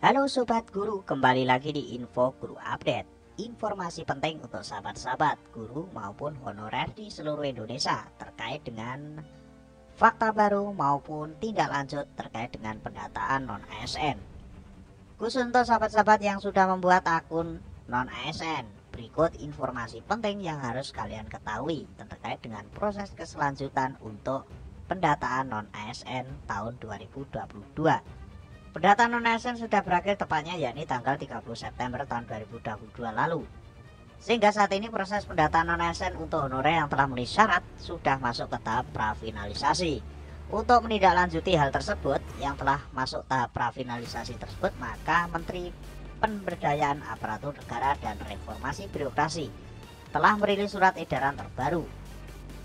Halo Sobat Guru, kembali lagi di Info Guru Update. Informasi penting untuk sahabat-sahabat guru maupun honorer di seluruh Indonesia terkait dengan fakta baru maupun tindak lanjut terkait dengan pendataan non-ASN. Khusus untuk sahabat-sahabat yang sudah membuat akun non-ASN, berikut informasi penting yang harus kalian ketahui terkait dengan proses keselanjutan untuk pendataan non-ASN tahun 2022. Pendataan non-ASN sudah berakhir tepatnya yakni tanggal 30 September tahun 2022 lalu. Sehingga saat ini proses pendataan non-ASN untuk honorer yang telah memenuhi syarat sudah masuk ke tahap prafinalisasi. Untuk menindaklanjuti hal tersebut yang telah masuk tahap prafinalisasi tersebut, maka Menteri Pemberdayaan Aparatur Negara dan Reformasi Birokrasi telah merilis surat edaran terbaru.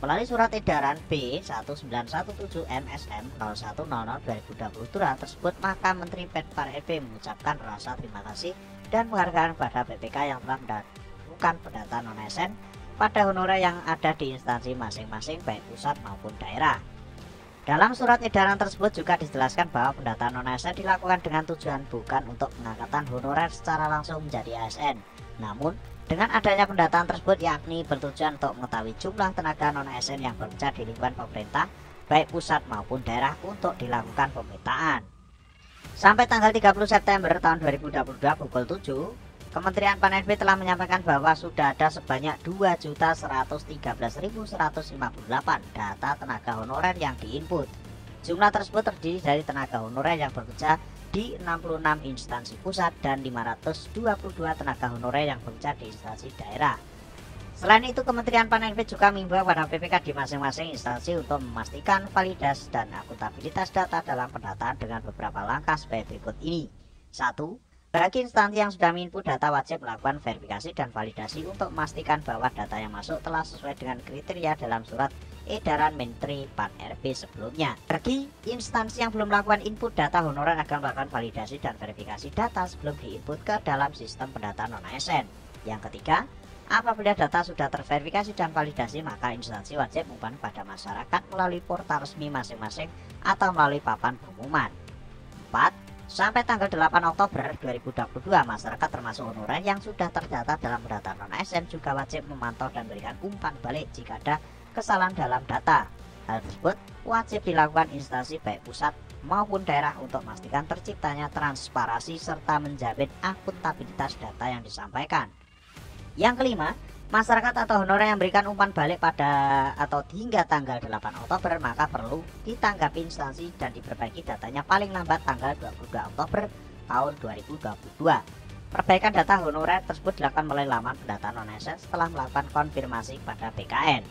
Melalui surat edaran B1917 MSM 0100/2022 tersebut, maka Menteri PED/PAR/RB mengucapkan rasa terima kasih dan penghargaan pada BPK yang telah melakukan pendataan non-ASN pada honorer yang ada di instansi masing-masing baik pusat maupun daerah. Dalam surat edaran tersebut juga dijelaskan bahwa pendataan non-ASN dilakukan dengan tujuan bukan untuk pengangkatan honorer secara langsung menjadi ASN, namun dengan adanya pendataan tersebut yakni bertujuan untuk mengetahui jumlah tenaga non-ASN yang bekerja di lingkungan pemerintah baik pusat maupun daerah untuk dilakukan pemetaan. Sampai tanggal 30 September tahun 2022 pukul 7, Kementerian PAN-RB telah menyampaikan bahwa sudah ada sebanyak 2.113.158 data tenaga honorer yang diinput. Jumlah tersebut terdiri dari tenaga honorer yang bekerja di 66 instansi pusat dan 522 tenaga honorer yang bekerja di instansi daerah. Selain itu, Kementerian PAN-RB juga mengimbau pada PPK di masing-masing instansi untuk memastikan validitas dan akuntabilitas data dalam pendataan dengan beberapa langkah sebagai berikut ini. 1. Bagi instansi yang sudah menginput data wajib melakukan verifikasi dan validasi untuk memastikan bahwa data yang masuk telah sesuai dengan kriteria dalam surat edaran Menteri PAN-RB sebelumnya. Bagi instansi yang belum melakukan input data, honorer akan melakukan validasi dan verifikasi data sebelum diinput ke dalam sistem pendataan non-ASN. Yang ketiga, apabila data sudah terverifikasi dan validasi, maka instansi wajib mengumumkan pada masyarakat melalui portal resmi masing-masing atau melalui papan pengumuman. 4. Sampai tanggal 8 Oktober 2022, masyarakat termasuk honorer yang sudah terdata dalam pendataan non-ASN juga wajib memantau dan memberikan umpan balik jika ada kesalahan dalam data. Hal tersebut wajib dilakukan instansi baik pusat maupun daerah untuk memastikan terciptanya transparansi serta menjamin akuntabilitas data yang disampaikan. Yang kelima, masyarakat atau honorer yang memberikan umpan balik pada atau hingga tanggal 8 Oktober maka perlu ditanggapi instansi dan diperbaiki datanya paling lambat tanggal 22 Oktober tahun 2022. Perbaikan data honorer tersebut dilakukan melalui laman pendataan non-ASN setelah melakukan konfirmasi pada BKN.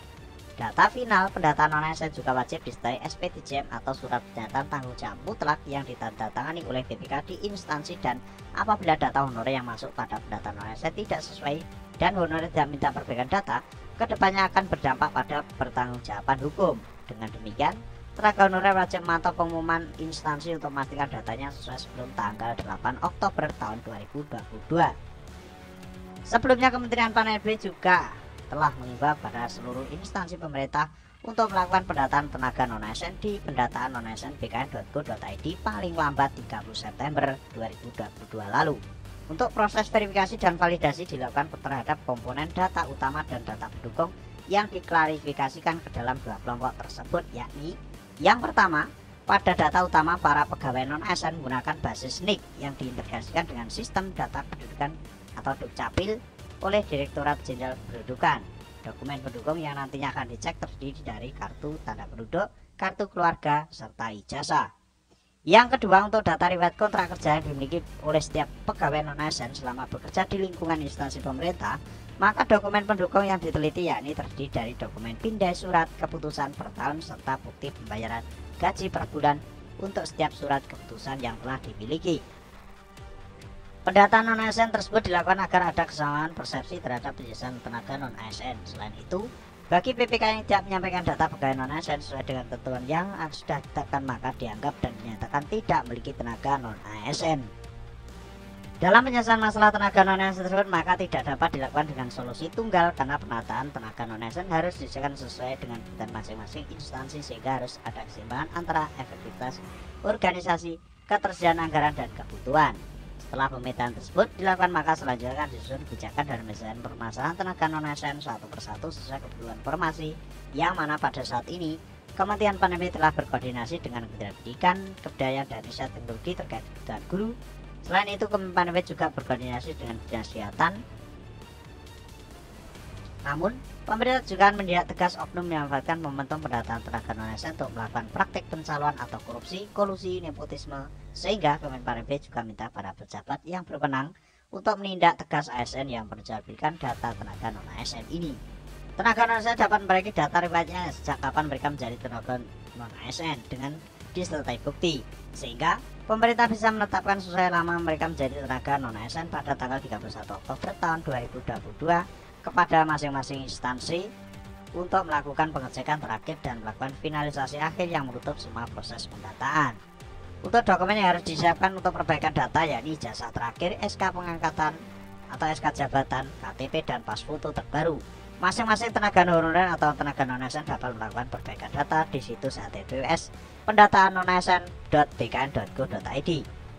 Data final pendataan non-ASN juga wajib disertai SPTJM atau surat pernyataan tanggung jawab mutlak yang ditandatangani oleh BPK di instansi, dan apabila data honorer yang masuk pada pendataan non-ASN tidak sesuai dan honorer tidak minta perbaikan data, kedepannya akan berdampak pada pertanggungjawaban hukum. Dengan demikian, tenaga honorer wajib memantau pengumuman instansi untuk memastikan datanya sesuai sebelum tanggal 8 Oktober tahun 2022. Sebelumnya, Kementerian PAN-RB juga telah mengimbau pada seluruh instansi pemerintah untuk melakukan pendataan tenaga non-ASN di pendataan non-ASN bkn.go.id paling lambat 30 September 2022 lalu. Untuk proses verifikasi dan validasi dilakukan terhadap komponen data utama dan data pendukung yang diklarifikasikan ke dalam dua kelompok tersebut, yakni yang pertama, pada data utama para pegawai non-ASN menggunakan basis NIK yang diintegrasikan dengan sistem data kependudukan atau Dukcapil oleh Direktorat Jenderal Kependudukan. Dokumen pendukung yang nantinya akan dicek terdiri dari kartu tanda penduduk, kartu keluarga, serta ijazah. Yang kedua, untuk data riwayat kontrak kerja yang dimiliki oleh setiap pegawai non-ASN selama bekerja di lingkungan instansi pemerintah, maka dokumen pendukung yang diteliti yakni terdiri dari dokumen pindai surat keputusan per tahun serta bukti pembayaran gaji per bulan untuk setiap surat keputusan yang telah dimiliki. Pendataan non-ASN tersebut dilakukan agar ada kesamaan persepsi terhadap penjelasan tenaga non-ASN. Selain itu, bagi PPK yang tidak menyampaikan data pegawai non-ASN sesuai dengan ketentuan yang sudah ditetapkan, maka dianggap dan dinyatakan tidak memiliki tenaga non-ASN. Dalam penyelesaian masalah tenaga non-ASN tersebut, maka tidak dapat dilakukan dengan solusi tunggal karena penataan tenaga non-ASN harus disesuaikan sesuai dengan kebutuhan masing-masing instansi, sehingga harus ada keseimbangan antara efektivitas organisasi, ketersediaan anggaran, dan kebutuhan. Setelah pemetaan tersebut dilakukan, maka selanjutnya akan disusun kebijakan dan menyelesaikan permasalahan tenaga non-ASN satu persatu sesuai kebutuhan formasi, yang mana pada saat ini Kementerian Pendidikan telah berkoordinasi dengan Kementerian Pendidikan, Kebudayaan dan Riset Teknologi terkait kebutuhan guru. Selain itu, Kementerian Pendidikan juga berkoordinasi dengan Dinas Kesehatan. Namun, pemerintah juga menindak tegas oknum yang memanfaatkan momentum pendataan tenaga non-ASN untuk melakukan praktik pencalonan atau korupsi, kolusi, nepotisme, sehingga Kementerian Pendidikan juga minta para pejabat yang berwenang untuk menindak tegas ASN yang menjualbelikan data tenaga non-ASN ini. Tenaga non-ASN dapat memperbaiki data riwayatnya sejak kapan mereka menjadi tenaga non-ASN dengan disertai bukti, sehingga pemerintah bisa menetapkan sesuai lama mereka menjadi tenaga non-ASN pada tanggal 31 Oktober tahun 2022 kepada masing-masing instansi untuk melakukan pengecekan terakhir dan melakukan finalisasi akhir yang menutup semua proses pendataan. Untuk dokumen yang harus disiapkan untuk perbaikan data yakni ijazah terakhir, SK pengangkatan atau SK jabatan, KTP dan pas foto terbaru. Masing-masing tenaga honorer atau tenaga non-ASN dapat melakukan perbaikan data di situs https pendataan-non-asn.bkn.go.id.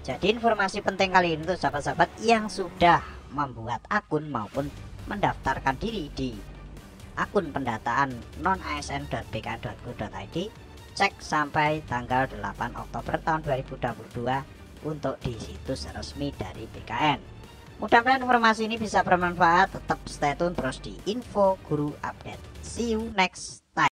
Jadi informasi penting kali ini untuk sahabat-sahabat yang sudah membuat akun maupun mendaftarkan diri di akun pendataan non-asn.bkn.go.id, cek sampai tanggal 8 Oktober tahun 2022 untuk di situs resmi dari BKN. Mudah-mudahan informasi ini bisa bermanfaat. Tetap stay tune terus di Info Guru Update. See you next.